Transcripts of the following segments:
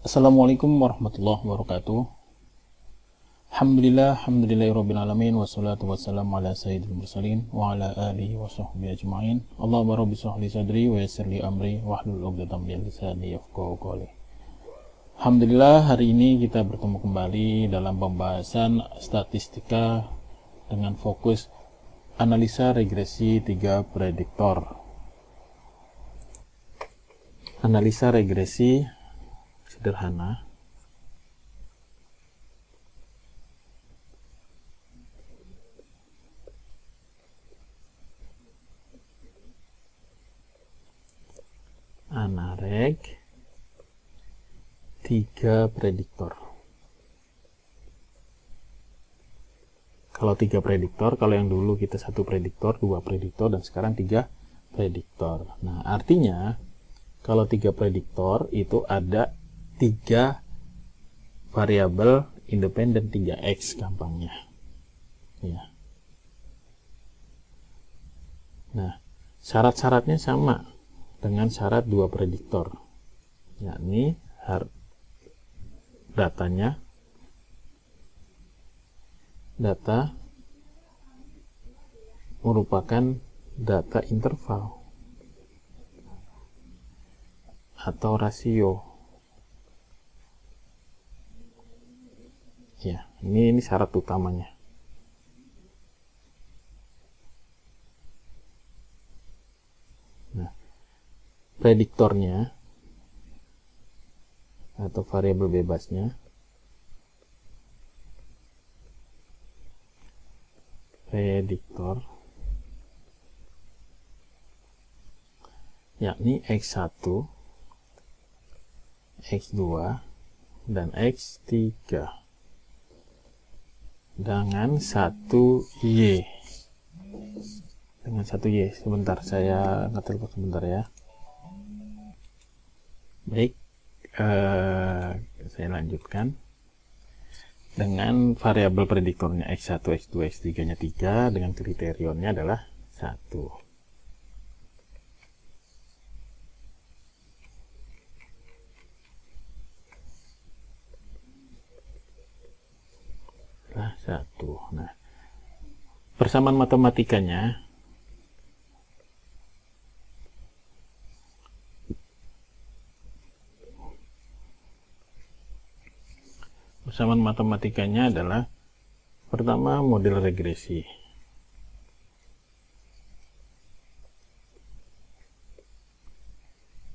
Assalamualaikum warahmatullahi wabarakatuh. Alhamdulillahirabbil alamin wassalatu wassalamu ala sayyidil mursalin wa ala alihi wa sahbihi ajmain. Allahumma rabbi shrah li sadri wa yassir li amri wahlul 'uqdatam min lisani yafqahu qawli. Alhamdulillah, hari ini kita bertemu kembali dalam pembahasan statistika dengan fokus analisa regresi 3 prediktor. Analisa regresi sederhana anareg 3 prediktor. Kalau 3 prediktor, kalau yang dulu kita 1 prediktor, 2 prediktor, dan sekarang 3 prediktor. Nah, artinya kalau 3 prediktor itu ada 3 variabel independen, 3x gampangnya. Ya. Nah, syarat-syaratnya sama dengan syarat 2 prediktor, yakni data merupakan data interval atau rasio. Ya, ini syarat utamanya. Nah, prediktornya atau variabel bebasnya prediktor yakni x1, x2, dan x3 dengan 1y. Sebentar, saya ngetelepon sebentar ya. Baik, saya lanjutkan dengan variabel prediktornya x1, x2, x3 nya 3 dengan kriterionnya adalah 1. Nah, persamaan matematikanya adalah pertama model regresi.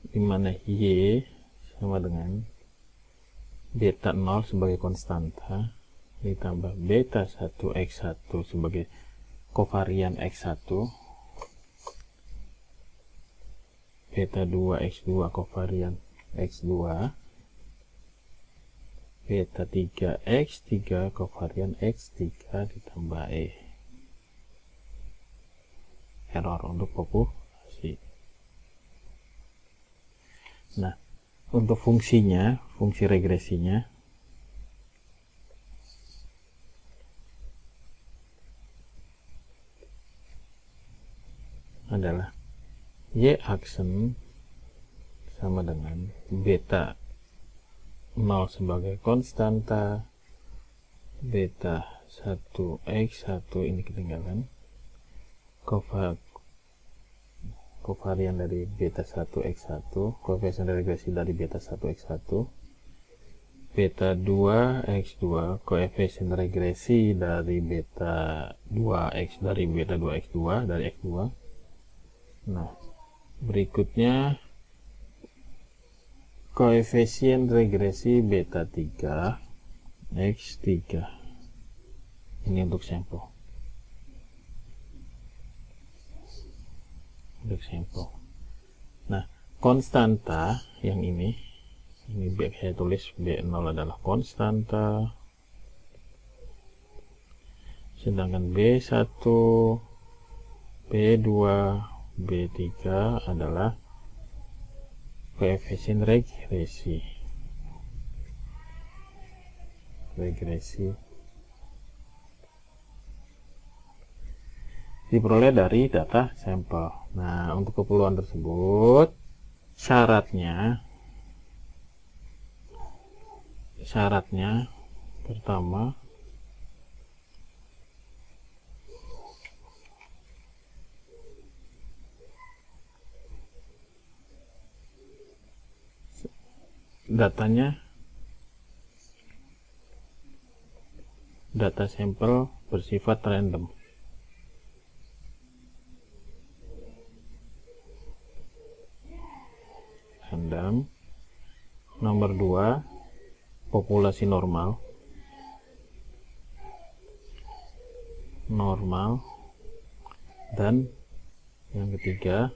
Di mana y sama dengan beta 0 sebagai konstanta ditambah beta 1 x1 sebagai kovarian x1, beta 2 x2 kovarian x2, beta 3 x3 kovarian x3 ditambah error untuk populasi. Nah, untuk fungsi regresinya adalah y aksen sama dengan beta 0 sebagai konstanta, beta 1 x1 ini ketinggalan, kovarian dari beta 1 x1, koefisien regresi dari beta 1 x1, beta 2 x2, koefisien regresi dari beta 2 x2 dari x2. Nah, berikutnya koefisien regresi beta 3 x3. Ini untuk sampel. Nah, konstanta yang ini saya tulis B0 adalah konstanta, sedangkan B1, B2, B3 adalah koefisien regresi diperoleh dari data sampel. Nah, untuk keperluan tersebut syaratnya syaratnya pertama data sampel bersifat random. Nomor 2, populasi normal. Dan yang ketiga,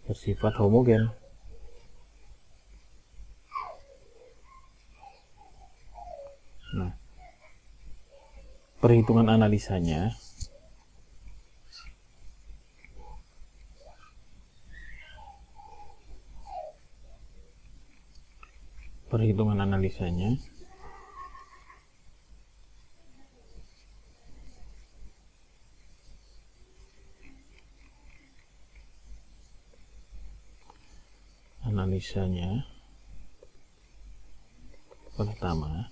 bersifat homogen. Nah, perhitungan analisanya pertama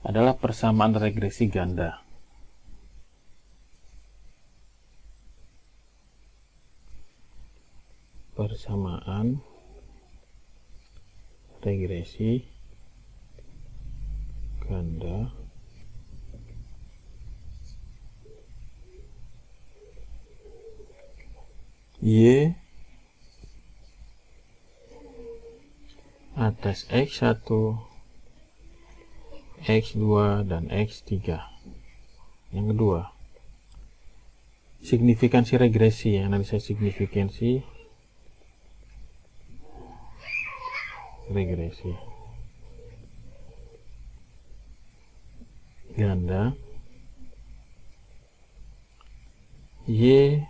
adalah persamaan regresi ganda. Persamaan regresi ganda Y atas X1, X2, dan X3. Yang kedua, signifikansi regresi, analisa signifikansi regresi ganda Y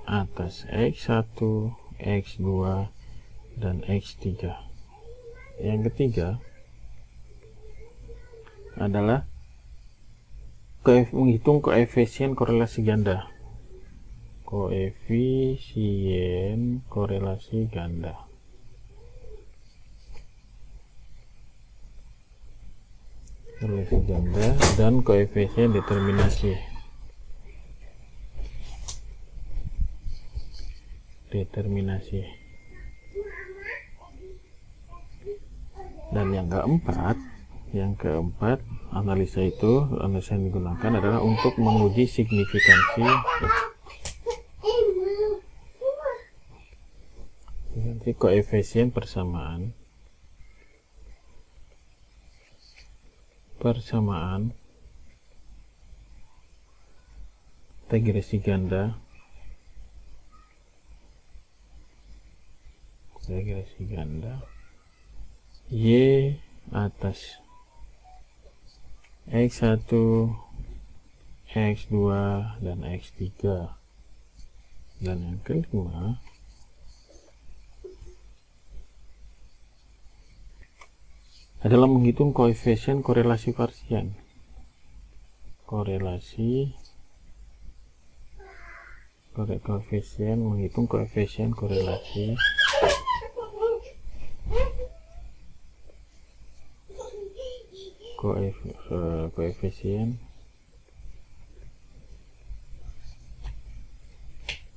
atas X1, X2, dan X3. Yang ketiga adalah menghitung koefisien korelasi ganda. Koefisien korelasi ganda. Korelasi ganda dan koefisien determinasi. Dan yang keempat, analisa yang digunakan adalah untuk menguji signifikansi koefisien persamaan regresi ganda Y atas X1, X2, dan X3. Dan yang kelima adalah menghitung koefisien korelasi Parsian. Menghitung koefisien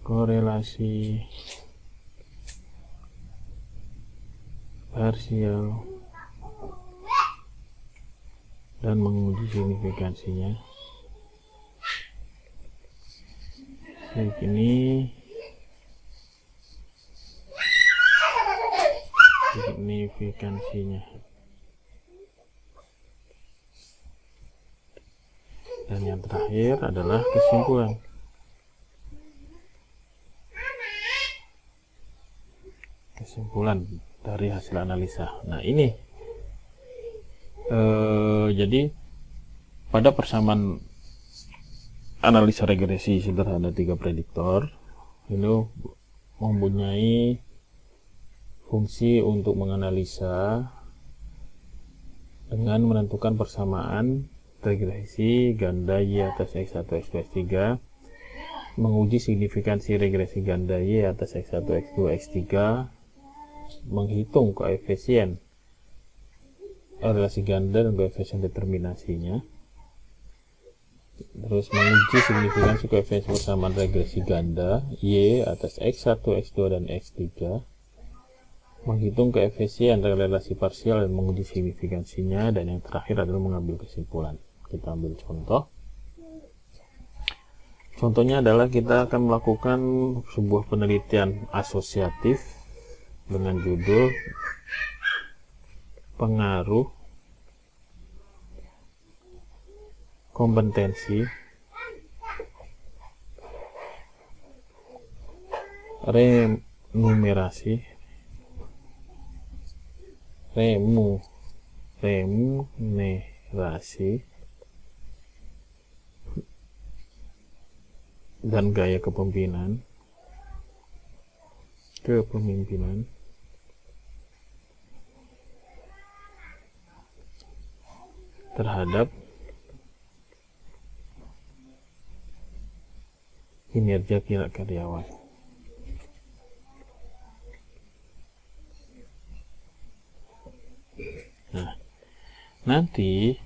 korelasi parsial dan menguji signifikansinya. Dan yang terakhir adalah kesimpulan dari hasil analisa. Nah, ini jadi pada persamaan analisa regresi sederhana 3 prediktor ini mempunyai fungsi untuk menganalisa dengan menentukan persamaan regresi ganda Y atas X1, X2, X3, menguji signifikansi regresi ganda Y atas X1, X2, X3, menghitung koefisien relasi ganda dan koefisien determinasinya. Terus menguji signifikansi koefisien persamaan regresi ganda Y atas X1, X2, dan X3. Menghitung koefisien relasi parsial dan menguji signifikansinya. Dan yang terakhir adalah mengambil kesimpulan. Kita ambil contoh. Contohnya adalah kita akan melakukan sebuah penelitian asosiatif dengan judul pengaruh kompetensi remunerasi dan gaya kepemimpinan terhadap kinerja karyawan. Nah, nanti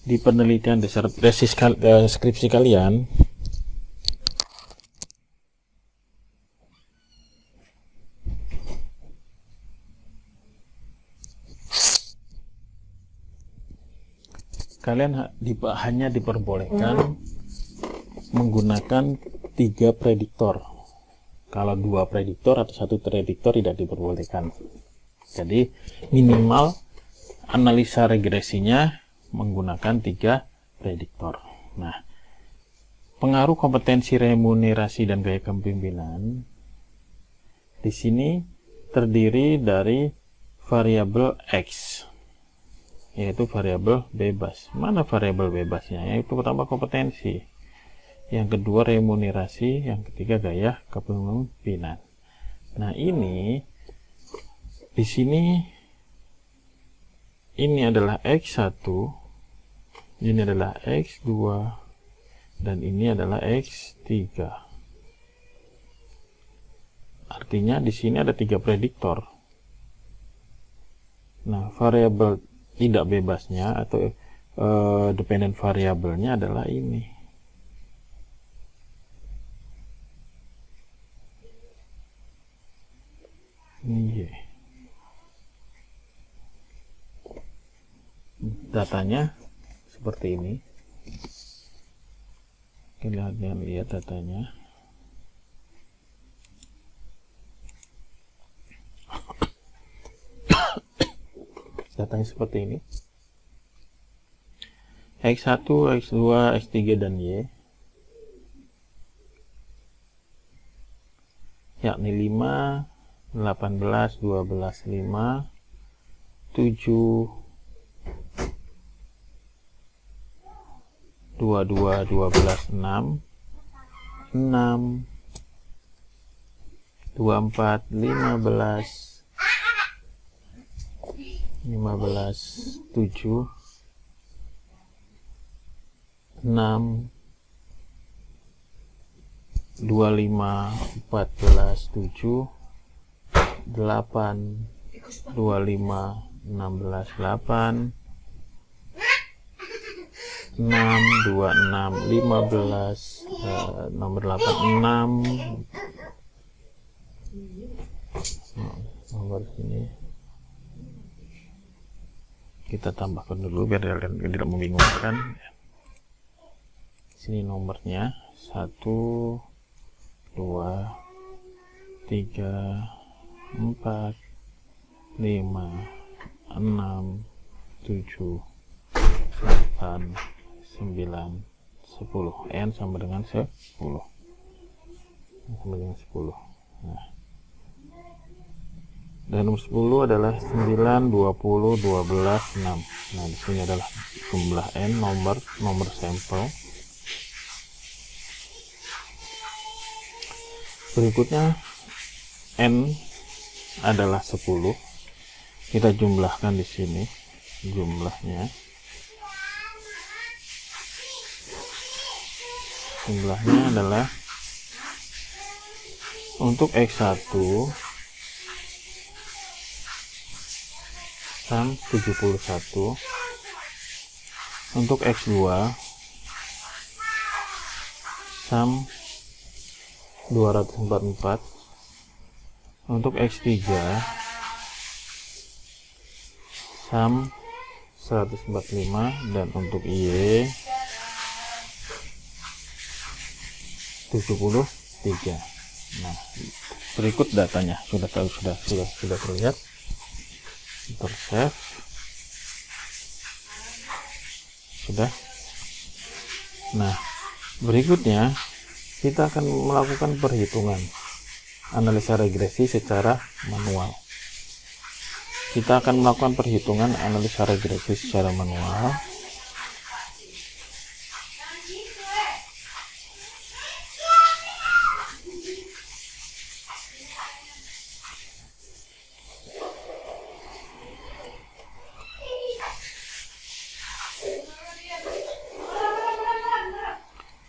di penelitian dasar skripsi kalian hanya diperbolehkan menggunakan 3 prediktor. Kalau 2 prediktor atau 1 prediktor tidak diperbolehkan. Jadi minimal analisa regresinya menggunakan 3 prediktor. Nah, pengaruh kompetensi remunerasi dan gaya kepemimpinan di sini terdiri dari variabel X, yaitu variabel bebas. Mana variabel bebasnya? Yaitu pertama kompetensi, yang kedua remunerasi, yang ketiga gaya kepemimpinan. Nah, ini di sini ini adalah X1, ini adalah X2, dan ini adalah X3. Artinya di sini ada 3 prediktor. Nah, variabel tidak bebasnya atau dependent variabelnya adalah ini. Ini datanya seperti ini. Kita lihat datanya. Datanya seperti ini. X1, X2, X3, dan Y. Yakni 5, 18, 12, 5, 7, 22, 12, 6, 6, 24, 15, 7, 6, 25, 14, 7, 8, 25, 16, 8, 6, 26, 15, nomor 8, 6, nomor sini kita tambahkan dulu biar kalian tidak membingungkan. Sini nomornya 1, 2, 3, 4, 5, 6, 7, 8, 9, 10. N sama dengan 10. Sama dengan 10. Nah, dan nomor 10 adalah 9, 20, 12, 6. Nah, di sini adalah jumlah N, nomor sampel. Berikutnya N adalah 10. Kita jumlahkan di sini jumlahnya. Jumlahnya adalah untuk X1 SAM 71. Untuk X2 SAM 244. Untuk X3 SAM 145, dan untuk Y 73. Nah, berikut datanya sudah terlihat, tersave sudah. Nah, berikutnya kita akan melakukan perhitungan analisa regresi secara manual. Kita akan melakukan perhitungan analisa regresi secara manual.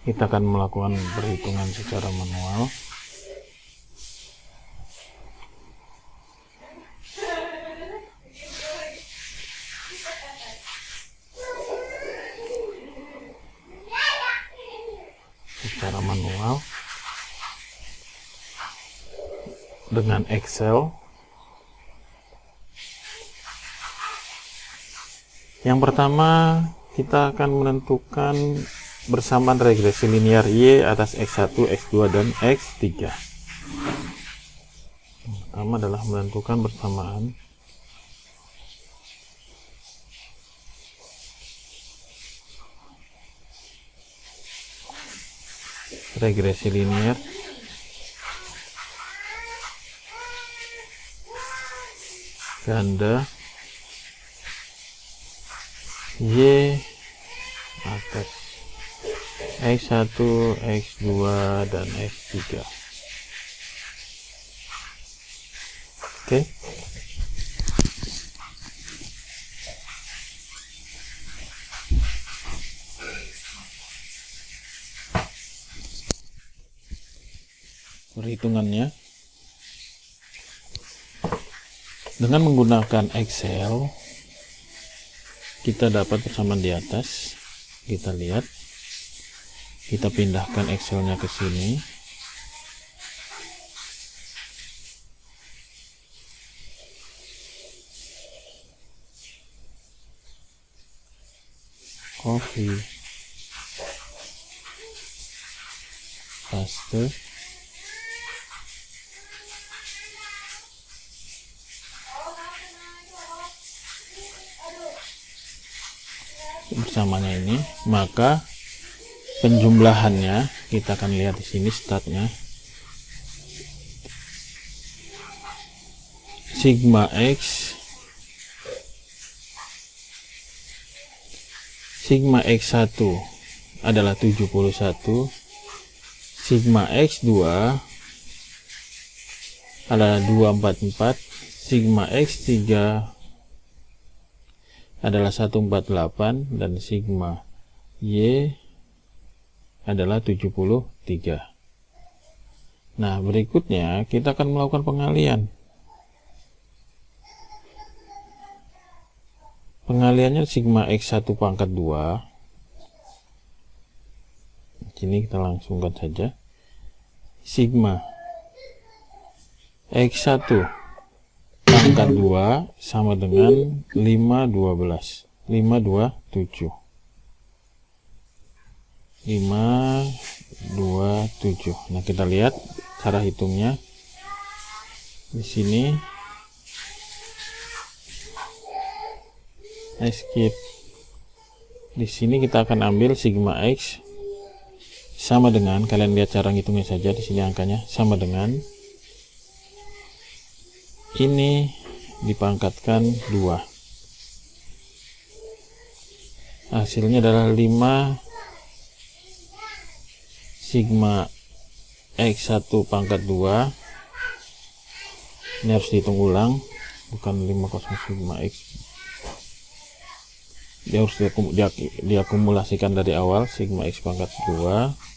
Kita akan melakukan perhitungan secara manual. Dengan Excel. Yang pertama, kita akan menentukan bersamaan regresi linear Y atas X1, X2, dan X3. Yang pertama adalah menentukan bersamaan regresi linear ganda Y atas X1, X2, dan X3. Oke. Perhitungannya dengan menggunakan Excel, kita dapat persamaan di atas. Kita lihat, kita pindahkan Excelnya ke sini. Copy, paste. Bersamanya ini, maka penjumlahannya kita akan lihat di sini statnya. Sigma X1 adalah 71, Sigma X2 adalah 244, Sigma X3 adalah 148, dan Sigma Y adalah 73. Nah, berikutnya kita akan melakukan pengalian. Pengaliannya Sigma X1 pangkat 2. Sini kita langsungkan saja. Sigma X1 pangkat 2 sama dengan 527. 527. Nah, kita lihat cara hitungnya di sini. Escape. Di sini kita akan ambil Sigma X sama dengan, kalian lihat cara ngitungnya saja, di sini angkanya sama dengan ini dipangkatkan 2. Hasilnya adalah 5 Sigma X1 pangkat 2. Ini harus dihitung ulang, bukan 50 Sigma X. Dia harus diakumulasikan dari awal. Sigma X pangkat 2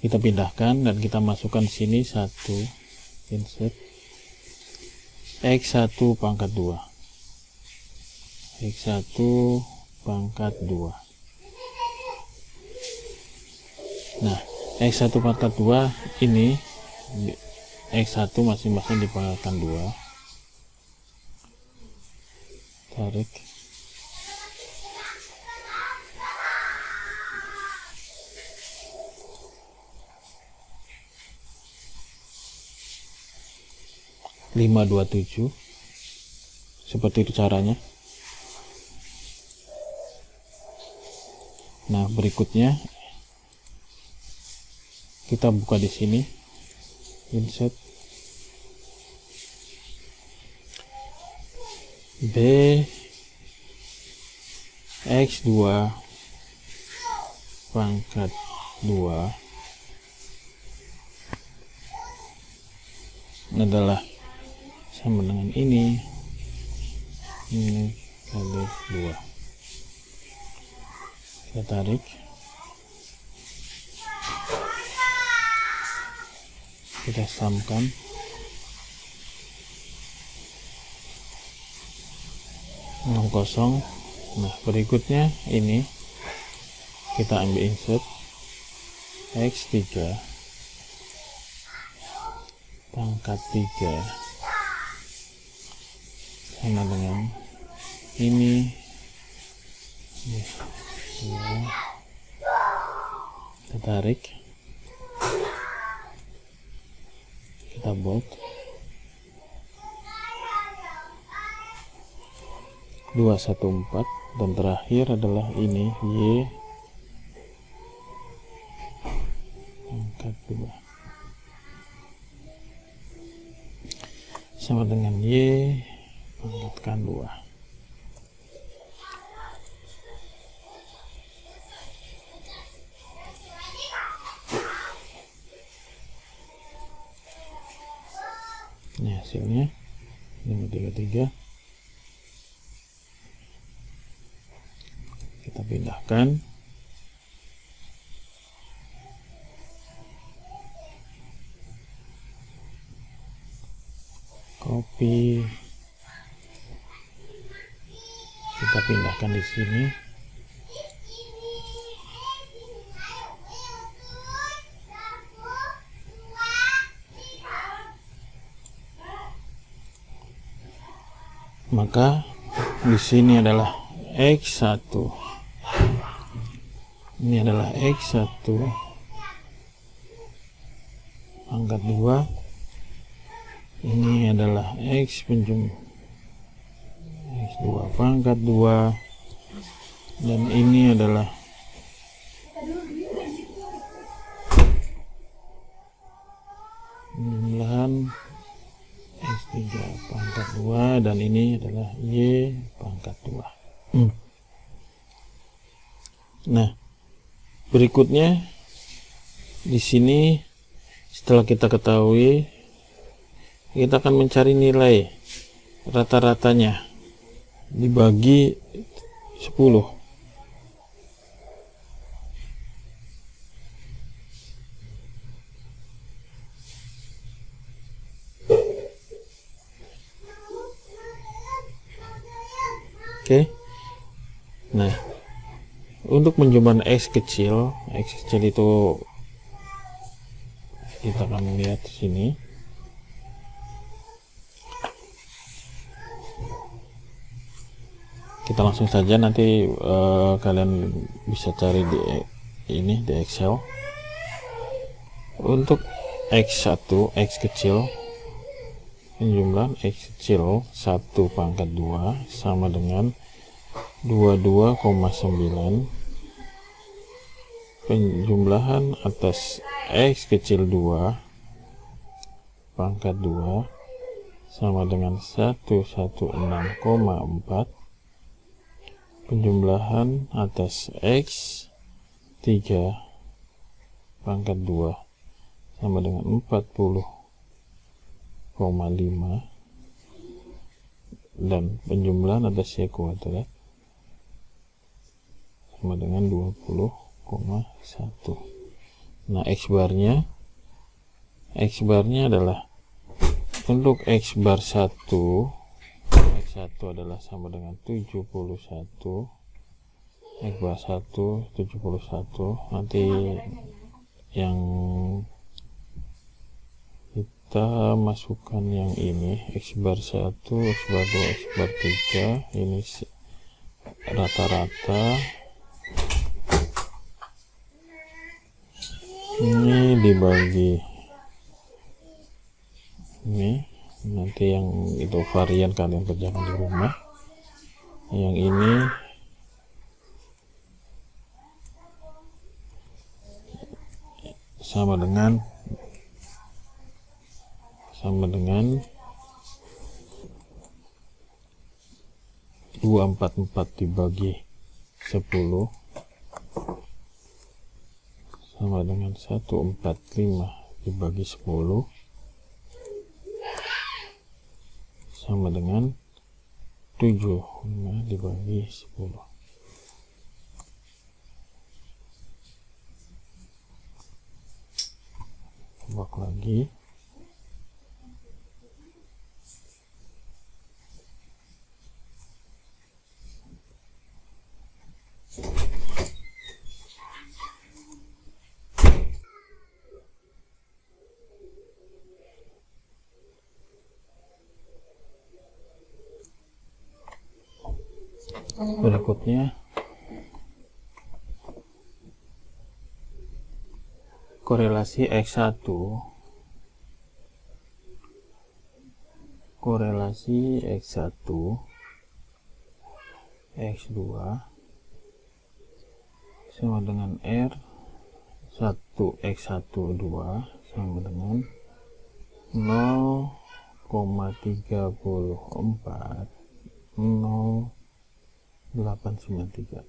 Kita pindahkan dan kita masukkan sini 1, insert X1 pangkat 2, X1 pangkat 2. Nah, X1 pangkat 2 ini X1 masing-masing dipangkatkan 2. Tarik. Lima, 2, 7. Seperti itu caranya. Nah, berikutnya kita buka di sini, insert B X2 pangkat 2 adalah sama dengan ini kali 2. Kita tarik, kita samakan, kosong. Nah, berikutnya ini kita ambil insert X3 pangkat 3 sama dengan ini. Kita tarik, kita bold, 2, 1, 4, dan terakhir adalah ini Y pangkat 2 sama dengan Y pangkatkan 2. Ini hasilnya 533. Kita pindahkan, copy, kita pindahkan di sini. Maka di sini adalah X1. Ini adalah X1 pangkat 2. Ini adalah X2 pangkat 2. Dan ini adalah jumlahan X3 pangkat 2, dan ini adalah Y pangkat 2. Nah, berikutnya di sini setelah kita ketahui, kita akan mencari nilai rata-ratanya dibagi 10. Oke. Nah, untuk penjumlahan X kecil itu kita akan lihat di sini. Kita langsung saja, nanti kalian bisa cari di Excel. Untuk X1, X kecil, penjumlahan X kecil 1 pangkat 2 sama dengan 22,9. Penjumlahan atas X kecil 2 pangkat 2 sama dengan 116,4. Penjumlahan atas X 3 pangkat 2 sama dengan 40,5. Dan penjumlahan atas Y kuadrat sama dengan 20,1. Nah, X barnya adalah untuk X bar 1 adalah sama dengan 71, X bar 1 71. Nanti yang kita masukkan yang ini X bar 1, X bar 2, X bar 3, ini rata-rata, ini dibagi ini. Nanti yang itu varian kalian kerjakan di rumah. Yang ini sama dengan 244 dibagi 10 sama dengan 145 dibagi 10 sama dengan 75 dibagi 10. Bak lagi. Berikutnya korelasi X1 X2 sama dengan R1 X1 2 sama dengan 0,34 0893.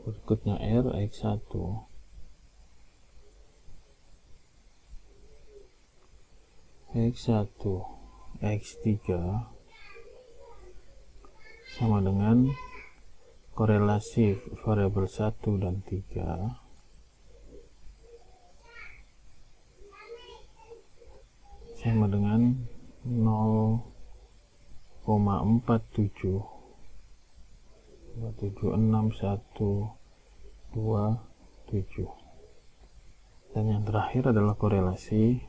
Berikutnya X1 X3 sama dengan korelasi variabel 1 dan 3 sama dengan 0,47 6127. Dan yang terakhir adalah korelasi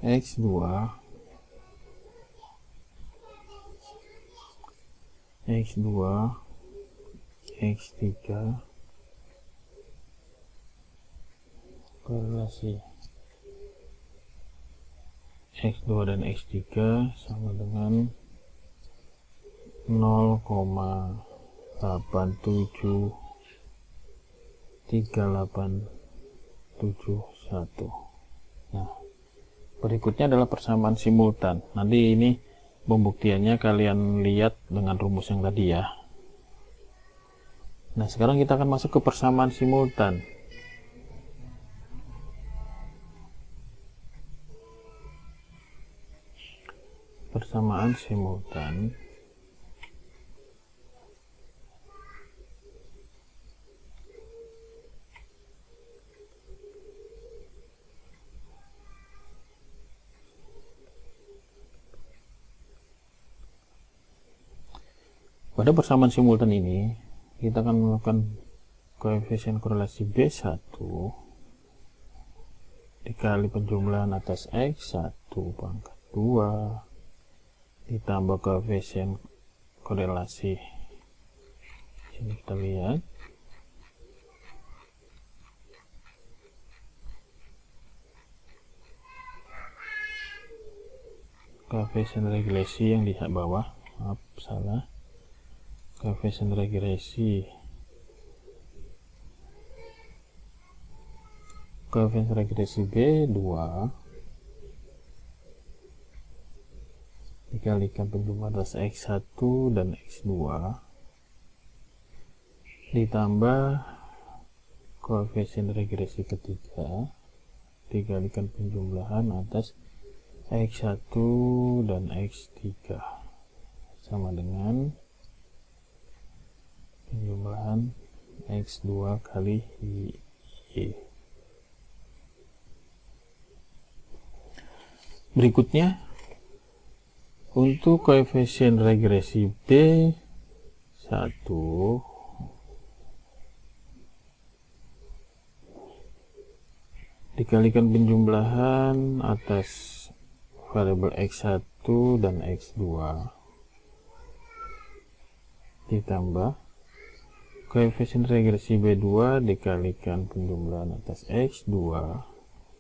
X2 X3 korelasi X2 dan X3 sama dengan 0,873871. Nah, berikutnya adalah persamaan simultan. Nanti ini pembuktiannya kalian lihat dengan rumus yang tadi ya. Nah, sekarang kita akan masuk ke persamaan simultan. Persamaan simultan pada persamaan simultan ini kita akan melakukan koefisien korelasi B1 dikali penjumlahan atas X1 pangkat 2 ditambah koefisien korelasi. Sini kita lihat koefisien regresi yang di bawah, maaf salah, koefisien regresi B2 dikalikan penjumlahan atas X1 dan X2 ditambah koefisien regresi ketiga dikalikan penjumlahan atas X1 dan X3 sama dengan penjumlahan X2 kali Y. Berikutnya, untuk koefisien regresi B1 dikalikan penjumlahan atas variabel X1 dan X2 ditambah koefisien regresi B2 dikalikan penjumlahan atas X2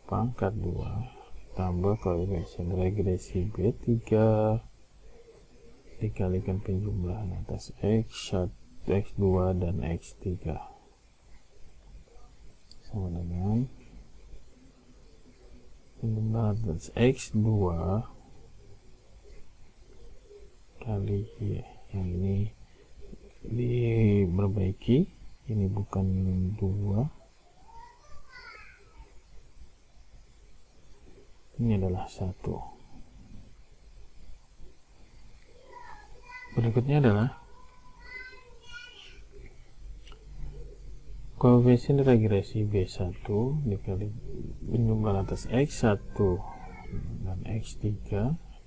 pangkat 2 tambah koefisien regresi B3 dikalikan penjumlahan atas X1, X2 dan X3 sama dengan penjumlahan atas X2 kali Y. Yang ini diperbaiki, ini bukan 2, ini adalah 1. Berikutnya adalah koefisien regresi B1 dikali penjumlahan atas X1 dan X3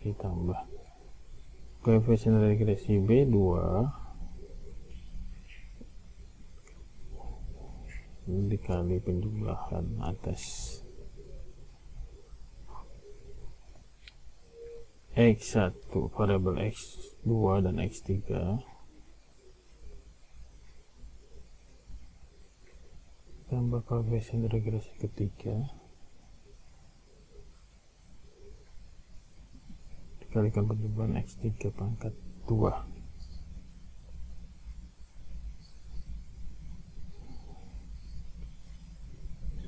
ditambah koefisien regresi B2 dikali penjumlahan atas X1 variabel X2 dan X3 tambah koefisien regresi ketiga dikalikan penjumlahan X3 pangkat 2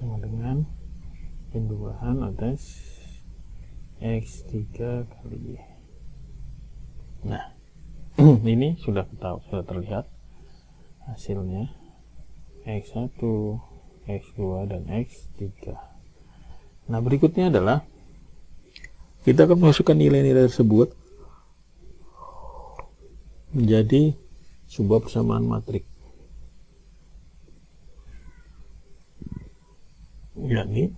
sama dengan penjumlahan atas X3 kali Y. Nah, ini sudah terlihat hasilnya X1, X2 dan X3. Nah, berikutnya adalah kita akan masukkan nilai-nilai tersebut menjadi sebuah persamaan matrik, yakni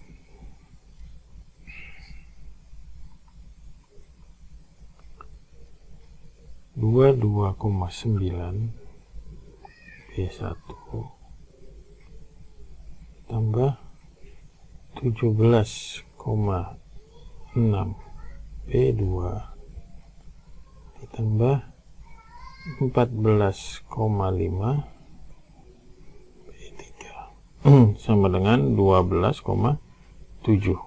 dua 2,9 B1 tambah 17,6 B2 ditambah 14,5 B3 sama dengan 12,7.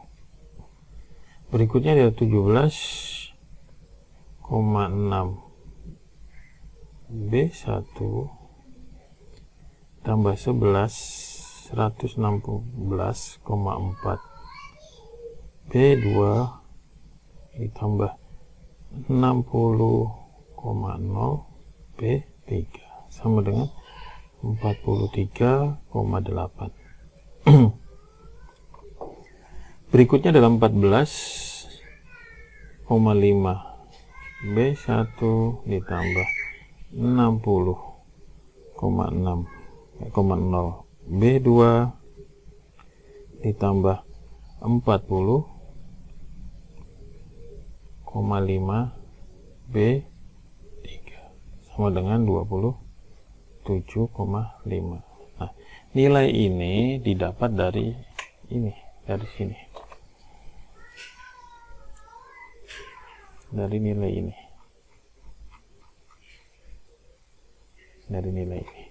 Berikutnya ada 17,6 B1 tambah 116,4 B2 ditambah 60,0 B3 sama dengan 43,8. Berikutnya adalah 14,5 B1 ditambah 60,0 B2 ditambah 40,5 B3 sama dengan 27,5. Nah, nilai ini didapat dari ini, dari sini, dari nilai ini, dari nilai ini.